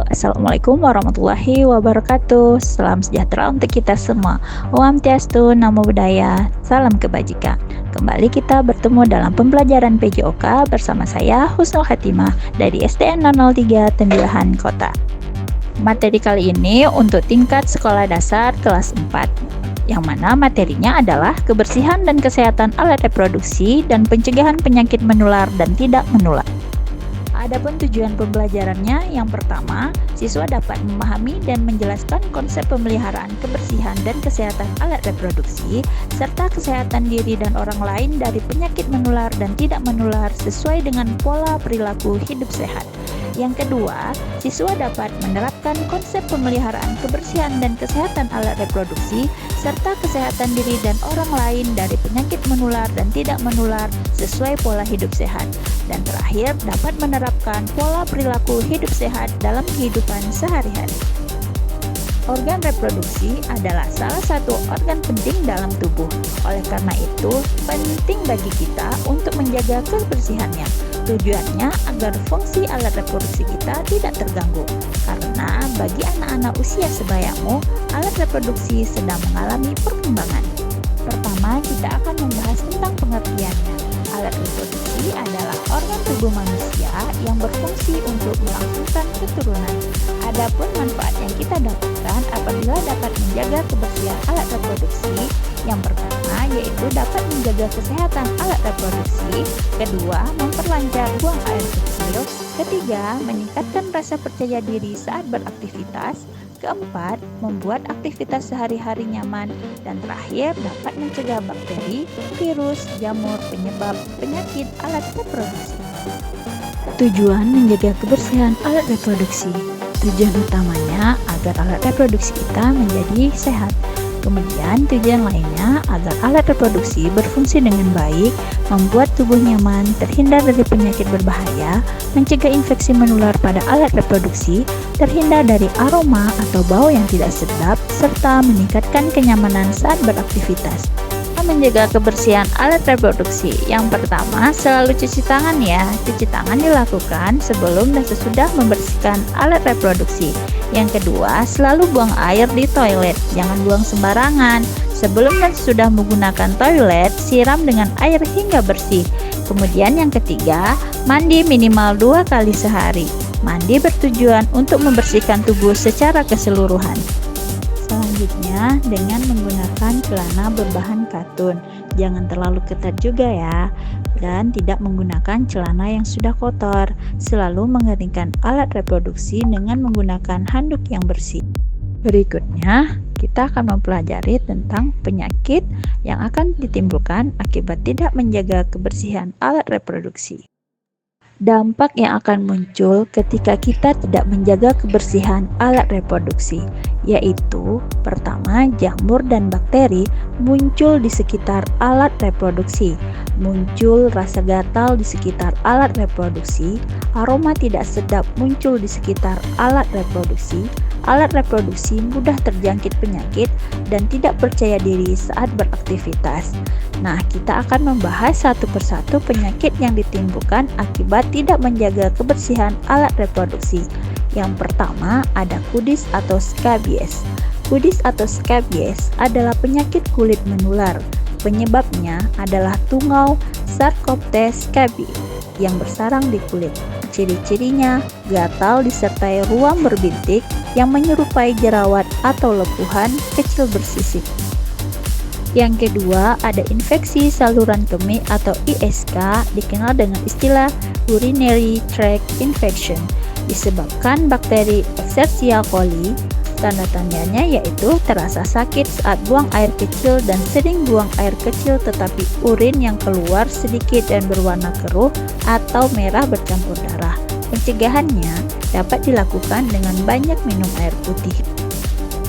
Assalamualaikum warahmatullahi wabarakatuh. Salam sejahtera untuk kita semua. Om Tiastu, Namo Buddhaya, salam kebajikan. Kembali kita bertemu dalam pembelajaran PJOK bersama saya Husnul Khatimah dari SDN 003 Tembilahan Kota. Materi kali ini untuk tingkat sekolah dasar kelas 4, yang mana materinya adalah kebersihan dan kesehatan alat reproduksi dan pencegahan penyakit menular dan tidak menular. Adapun tujuan pembelajarannya, yang pertama, siswa dapat memahami dan menjelaskan konsep pemeliharaan kebersihan dan kesehatan alat reproduksi, serta kesehatan diri dan orang lain dari penyakit menular dan tidak menular sesuai dengan pola perilaku hidup sehat. Yang kedua, siswa dapat menerapkan konsep pemeliharaan kebersihan dan kesehatan alat reproduksi, serta kesehatan diri dan orang lain dari penyakit menular dan tidak menular sesuai pola hidup sehat. Dan terakhir, dapat menerapkan pola perilaku hidup sehat dalam kehidupan sehari-hari. Organ reproduksi adalah salah satu organ penting dalam tubuh. Oleh karena itu, penting bagi kita untuk menjaga kebersihannya. Tujuannya agar fungsi alat reproduksi kita tidak terganggu. Karena bagi anak-anak usia sebayamu, alat reproduksi sedang mengalami perkembangan. Pertama, kita akan membahas tentang pengertiannya. Alat reproduksi adalah organ tubuh manusia yang berfungsi untuk melangsungkan keturunan. Adapun manfaat yang kita dapatkan apabila dapat menjaga kebersihan alat reproduksi, yang pertama yaitu dapat menjaga kesehatan alat reproduksi, kedua memperlancar buang air kecil, ketiga meningkatkan rasa percaya diri saat beraktivitas, keempat, membuat aktivitas sehari-hari nyaman, dan terakhir dapat mencegah bakteri, virus, jamur, penyebab penyakit alat reproduksi. Tujuan menjaga kebersihan alat reproduksi. Tujuan utamanya agar alat reproduksi kita menjadi sehat. Kemudian tujuan lainnya agar alat reproduksi berfungsi dengan baik, membuat tubuh nyaman, terhindar dari penyakit berbahaya, mencegah infeksi menular pada alat reproduksi, terhindar dari aroma atau bau yang tidak sedap, serta meningkatkan kenyamanan saat beraktivitas. Menjaga kebersihan alat reproduksi. Yang pertama, selalu cuci tangan ya. Cuci tangan dilakukan sebelum dan sesudah membersihkan alat reproduksi. Yang kedua, selalu buang air di toilet. Jangan buang sembarangan. Sebelum dan sesudah menggunakan toilet, siram dengan air hingga bersih. Kemudian yang ketiga, mandi minimal 2 kali sehari. Mandi bertujuan untuk membersihkan tubuh secara keseluruhan. Selanjutnya, dengan menggunakan celana berbahan katun. Jangan terlalu ketat juga ya, dan tidak menggunakan celana yang sudah kotor. Selalu mengeringkan alat reproduksi dengan menggunakan handuk yang bersih. Berikutnya, kita akan mempelajari tentang penyakit yang akan ditimbulkan akibat tidak menjaga kebersihan alat reproduksi. Dampak yang akan muncul ketika kita tidak menjaga kebersihan alat reproduksi, yaitu pertama, jamur dan bakteri muncul di sekitar alat reproduksi, muncul rasa gatal di sekitar alat reproduksi, aroma tidak sedap muncul di sekitar alat reproduksi mudah terjangkit penyakit, dan tidak percaya diri saat beraktivitas. Nah, kita akan membahas satu persatu penyakit yang ditimbulkan akibat tidak menjaga kebersihan alat reproduksi. Yang pertama ada kudis atau skabies. Kudis atau skabies adalah penyakit kulit menular. Penyebabnya adalah tungau Sarcoptes scabiei yang bersarang di kulit. Ciri-cirinya gatal disertai ruam berbintik yang menyerupai jerawat atau lepuhan kecil bersisik. Yang kedua, ada infeksi saluran kemih atau ISK, dikenal dengan istilah urinary tract infection, disebabkan bakteri Escherichia coli. Tanda-tandanya yaitu terasa sakit saat buang air kecil dan sering buang air kecil tetapi urin yang keluar sedikit dan berwarna keruh atau merah bercampur darah. Pencegahannya dapat dilakukan dengan banyak minum air putih.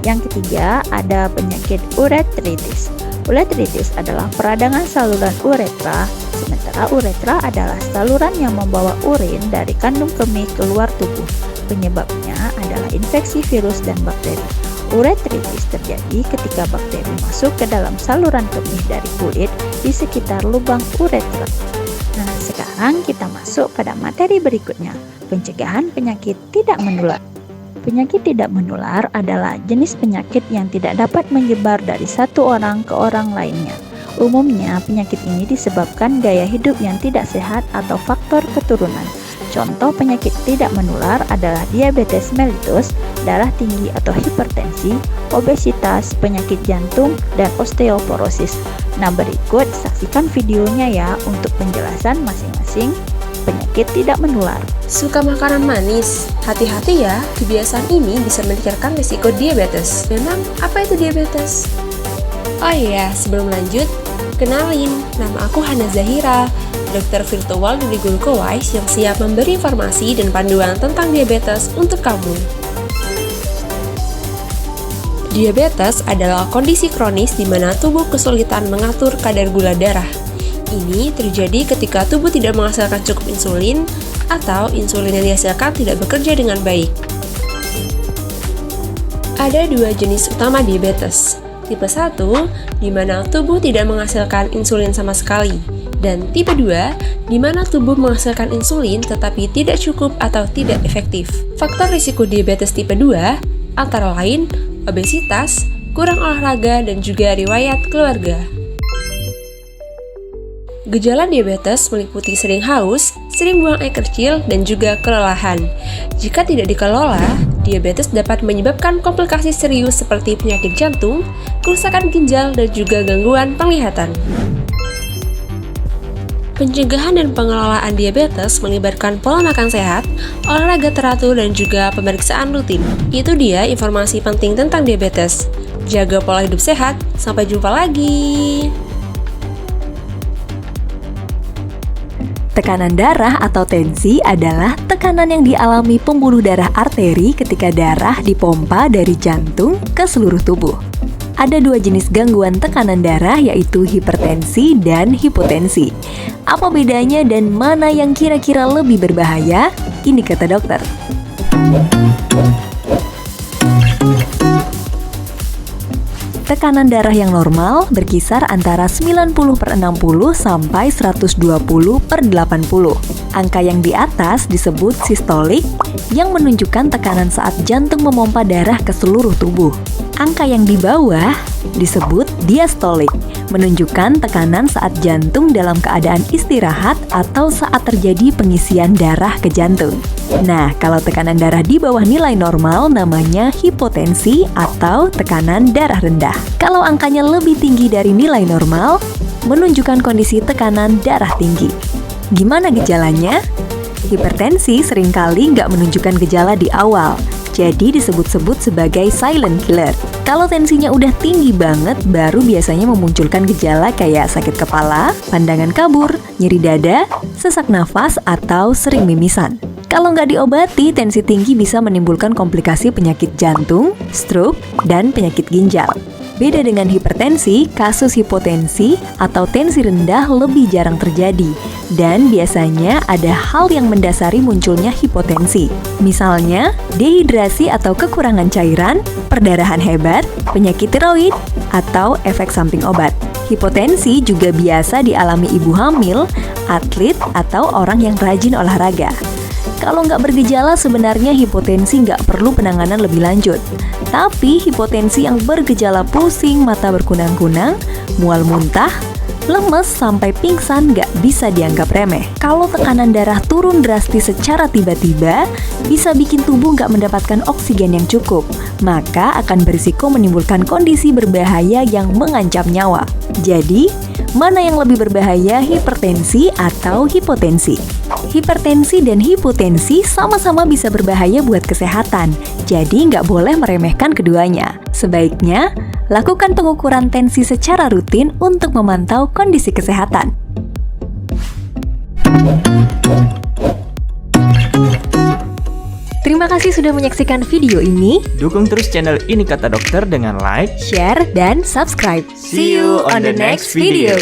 Yang ketiga, ada penyakit uretritis. Uretritis adalah peradangan saluran uretra, sementara uretra adalah saluran yang membawa urin dari kandung kemih keluar tubuh. Penyebabnya adalah infeksi virus dan bakteri. Uretritis terjadi ketika bakteri masuk ke dalam saluran kemih dari kulit di sekitar lubang uretra. Nah, sekarang kita masuk pada materi berikutnya, pencegahan penyakit tidak menular. Penyakit tidak menular adalah jenis penyakit yang tidak dapat menyebar dari satu orang ke orang lainnya. Umumnya, penyakit ini disebabkan gaya hidup yang tidak sehat atau faktor keturunan. Contoh penyakit tidak menular adalah diabetes mellitus, darah tinggi atau hipertensi, obesitas, penyakit jantung, dan osteoporosis. Nah, berikut saksikan videonya ya untuk penjelasan masing-masing penyakit tidak menular. Suka makanan manis? Hati-hati ya, kebiasaan ini bisa meningkatkan risiko diabetes. Memang, apa itu diabetes? Oh iya, sebelum lanjut, kenalin, nama aku Hana Zahira, dokter virtual dari Gulkowise yang siap memberi informasi dan panduan tentang diabetes untuk kamu. Diabetes adalah kondisi kronis di mana tubuh kesulitan mengatur kadar gula darah. Ini terjadi ketika tubuh tidak menghasilkan cukup insulin atau insulin yang dihasilkan tidak bekerja dengan baik. Ada dua jenis utama diabetes. Tipe 1, di mana tubuh tidak menghasilkan insulin sama sekali. Dan tipe 2, di mana tubuh menghasilkan insulin tetapi tidak cukup atau tidak efektif. Faktor risiko diabetes tipe 2 antara lain obesitas, kurang olahraga, dan juga riwayat keluarga. Gejala diabetes meliputi sering haus, sering buang air kecil, dan juga kelelahan. Jika tidak dikelola, diabetes dapat menyebabkan komplikasi serius seperti penyakit jantung, kerusakan ginjal, dan juga gangguan penglihatan. Pencegahan dan pengelolaan diabetes melibatkan pola makan sehat, olahraga teratur, dan juga pemeriksaan rutin. Itu dia informasi penting tentang diabetes. Jaga pola hidup sehat, sampai jumpa lagi! Tekanan darah atau tensi adalah tekanan yang dialami pembuluh darah arteri ketika darah dipompa dari jantung ke seluruh tubuh. Ada dua jenis gangguan tekanan darah yaitu hipertensi dan hipotensi. Apa bedanya dan mana yang kira-kira lebih berbahaya? Ini kata dokter. Tekanan darah yang normal berkisar antara 90/60 sampai 120/80. Angka yang di atas disebut sistolik yang menunjukkan tekanan saat jantung memompa darah ke seluruh tubuh. Angka yang di bawah disebut diastolik, menunjukkan tekanan saat jantung dalam keadaan istirahat atau saat terjadi pengisian darah ke jantung. Nah, kalau tekanan darah di bawah nilai normal namanya hipotensi atau tekanan darah rendah. Kalau angkanya lebih tinggi dari nilai normal, menunjukkan kondisi tekanan darah tinggi. Gimana gejalanya? Hipertensi seringkali nggak menunjukkan gejala di awal, jadi disebut-sebut sebagai silent killer. Kalau tensinya udah tinggi banget, baru biasanya memunculkan gejala kayak sakit kepala, pandangan kabur, nyeri dada, sesak nafas, atau sering mimisan. Kalau nggak diobati, tensi tinggi bisa menimbulkan komplikasi penyakit jantung, stroke, dan penyakit ginjal. Beda dengan hipertensi, kasus hipotensi atau tensi rendah lebih jarang terjadi, dan biasanya ada hal yang mendasari munculnya hipotensi. Misalnya, dehidrasi atau kekurangan cairan, perdarahan hebat, penyakit tiroid, atau efek samping obat. Hipotensi juga biasa dialami ibu hamil, atlet, atau orang yang rajin olahraga. Kalau nggak bergejala, sebenarnya hipotensi nggak perlu penanganan lebih lanjut. Tapi hipotensi yang bergejala pusing, mata berkunang-kunang, mual muntah, lemes, sampai pingsan nggak bisa dianggap remeh. Kalau tekanan darah turun drastis secara tiba-tiba, bisa bikin tubuh nggak mendapatkan oksigen yang cukup, maka akan berisiko menimbulkan kondisi berbahaya yang mengancam nyawa. Jadi, mana yang lebih berbahaya, hipertensi atau hipotensi? Hipertensi dan hipotensi sama-sama bisa berbahaya buat kesehatan, jadi nggak boleh meremehkan keduanya. Sebaiknya, lakukan pengukuran tensi secara rutin untuk memantau kondisi kesehatan. Terima kasih sudah menyaksikan video ini. Dukung terus channel Ini Kata Dokter dengan like, Share, dan subscribe. See you on the next video.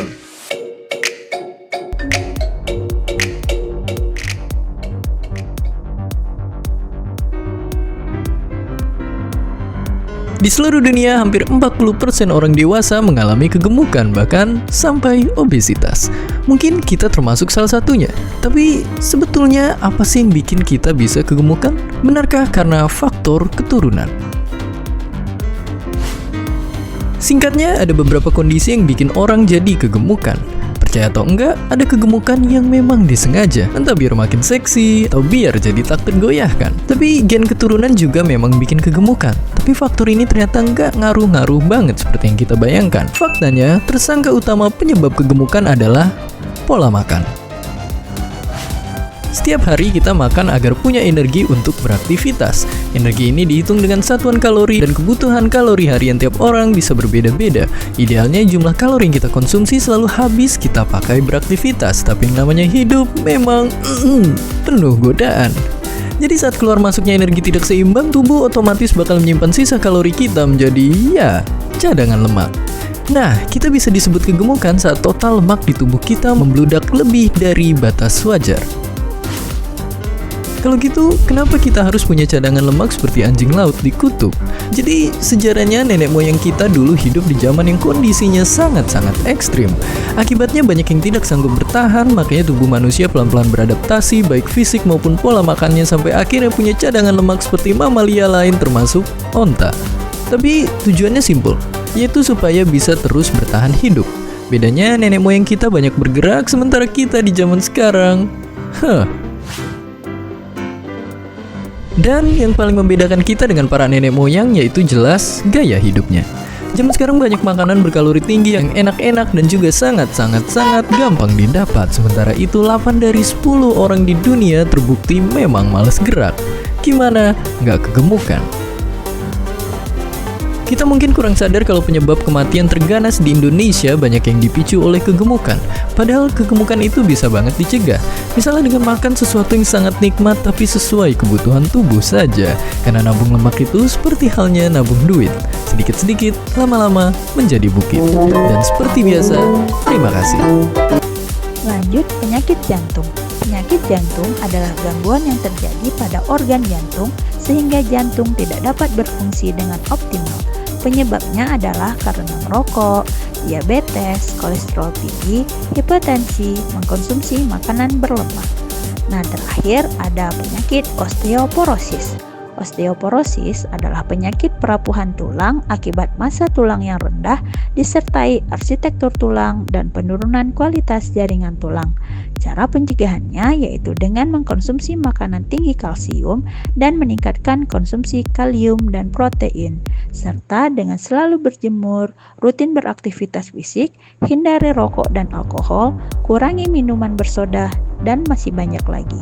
Di seluruh dunia, hampir 40% orang dewasa mengalami kegemukan, bahkan sampai obesitas. Mungkin kita termasuk salah satunya. Tapi sebetulnya apa sih yang bikin kita bisa kegemukan? Benarkah karena faktor keturunan? Singkatnya, ada beberapa kondisi yang bikin orang jadi kegemukan. Percaya atau enggak, ada kegemukan yang memang disengaja, entah biar makin seksi atau biar jadi tak tergoyahkan. Tapi gen keturunan juga memang bikin kegemukan. Tapi faktor ini ternyata enggak ngaruh-ngaruh banget seperti yang kita bayangkan. Faktanya, tersangka utama penyebab kegemukan adalah pola makan. Setiap hari kita makan agar punya energi untuk beraktivitas. Energi ini dihitung dengan satuan kalori dan kebutuhan kalori harian tiap orang bisa berbeda-beda. Idealnya jumlah kalori yang kita konsumsi selalu habis kita pakai beraktivitas. Tapi yang namanya hidup memang penuh godaan. Jadi saat keluar masuknya energi tidak seimbang, tubuh otomatis bakal menyimpan sisa kalori kita menjadi cadangan lemak. Nah, kita bisa disebut kegemukan saat total lemak di tubuh kita membludak lebih dari batas wajar. Kalau gitu, kenapa kita harus punya cadangan lemak seperti anjing laut di kutub? Jadi, sejarahnya nenek moyang kita dulu hidup di zaman yang kondisinya sangat-sangat ekstrim. Akibatnya banyak yang tidak sanggup bertahan, makanya tubuh manusia pelan-pelan beradaptasi, baik fisik maupun pola makannya sampai akhirnya punya cadangan lemak seperti mamalia lain termasuk onta. Tapi tujuannya simpel, yaitu supaya bisa terus bertahan hidup. Bedanya nenek moyang kita banyak bergerak, sementara kita di zaman sekarang, Dan yang paling membedakan kita dengan para nenek moyang yaitu jelas gaya hidupnya. Zaman sekarang banyak makanan berkalori tinggi yang enak-enak dan juga sangat gampang didapat. Sementara itu 8 dari 10 orang di dunia terbukti memang malas gerak. Gimana? Nggak kegemukan? Kita mungkin kurang sadar kalau penyebab kematian terganas di Indonesia banyak yang dipicu oleh kegemukan. Padahal kegemukan itu bisa banget dicegah. Misalnya dengan makan sesuatu yang sangat nikmat tapi sesuai kebutuhan tubuh saja. Karena nabung lemak itu seperti halnya nabung duit. Sedikit-sedikit, lama-lama menjadi bukit. Dan seperti biasa, terima kasih. Lanjut, penyakit jantung. Penyakit jantung adalah gangguan yang terjadi pada organ jantung sehingga jantung tidak dapat berfungsi dengan optimal. Penyebabnya adalah karena merokok, diabetes, kolesterol tinggi, hipertensi, mengkonsumsi makanan berlemak. Nah, terakhir ada penyakit osteoporosis. Osteoporosis adalah penyakit perapuhan tulang akibat massa tulang yang rendah disertai arsitektur tulang dan penurunan kualitas jaringan tulang. Cara pencegahannya yaitu dengan mengkonsumsi makanan tinggi kalsium dan meningkatkan konsumsi kalium dan protein, serta dengan selalu berjemur, rutin beraktivitas fisik, hindari rokok dan alkohol, kurangi minuman bersoda, dan masih banyak lagi.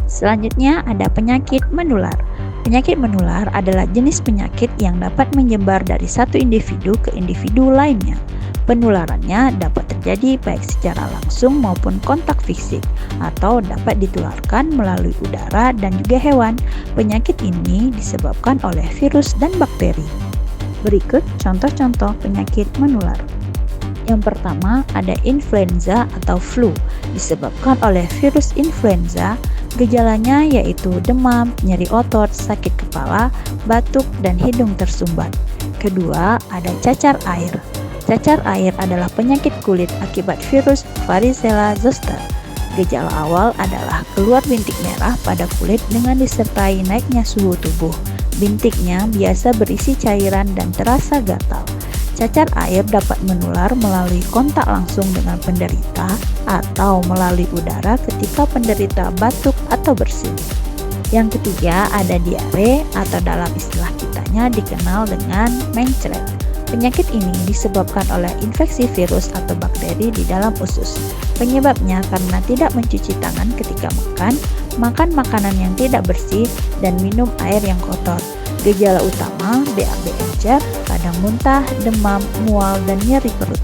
Selanjutnya ada penyakit menular. Penyakit menular adalah jenis penyakit yang dapat menyebar dari satu individu ke individu lainnya. Penularannya dapat terjadi baik secara langsung maupun kontak fisik atau dapat ditularkan melalui udara dan juga hewan. Penyakit ini disebabkan oleh virus dan bakteri. Berikut contoh-contoh penyakit menular. Yang pertama ada influenza atau flu, disebabkan oleh virus influenza. Gejalanya yaitu demam, nyeri otot, sakit kepala, batuk, dan hidung tersumbat. Kedua, ada cacar air. Cacar air adalah penyakit kulit akibat virus varicella zoster. Gejala awal adalah keluar bintik merah pada kulit dengan disertai naiknya suhu tubuh. Bintiknya biasa berisi cairan dan terasa gatal. Cacar air dapat menular melalui kontak langsung dengan penderita atau melalui udara ketika penderita batuk atau bersin. Yang ketiga ada diare atau dalam istilah kitanya dikenal dengan mencret. Penyakit ini disebabkan oleh infeksi virus atau bakteri di dalam usus. Penyebabnya karena tidak mencuci tangan ketika makan makanan yang tidak bersih, dan minum air yang kotor. Gejala utama BAB encer, kadang muntah, demam, mual, dan nyeri perut.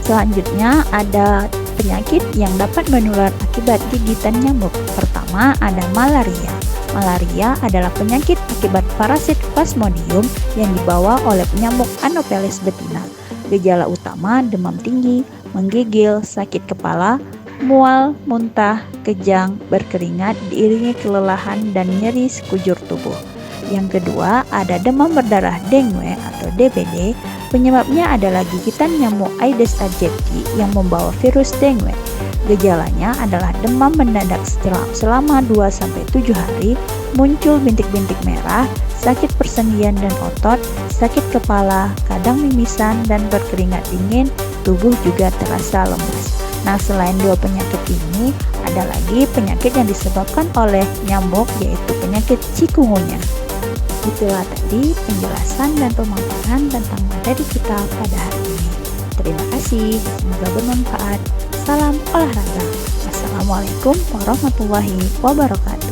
Selanjutnya ada penyakit yang dapat menular akibat gigitan nyamuk. Pertama ada malaria. Malaria adalah penyakit akibat parasit Plasmodium yang dibawa oleh nyamuk Anopheles betina. Gejala utama demam tinggi, menggigil, sakit kepala, mual, muntah, kejang, berkeringat diiringi kelelahan dan nyeri sekujur tubuh. Yang kedua, ada demam berdarah dengue atau DBD. Penyebabnya adalah gigitan nyamuk Aedes aegypti yang membawa virus dengue. Gejalanya adalah demam mendadak selama 2-7 hari, muncul bintik-bintik merah, sakit persendian dan otot, sakit kepala, kadang mimisan dan berkeringat dingin, tubuh juga terasa lemas. Nah, selain dua penyakit ini, ada lagi penyakit yang disebabkan oleh nyamuk, yaitu penyakit chikungunya. Itulah tadi penjelasan dan pemaparan tentang materi kita pada hari ini. Terima kasih, semoga bermanfaat. Salam olahraga. Wassalamualaikum warahmatullahi wabarakatuh.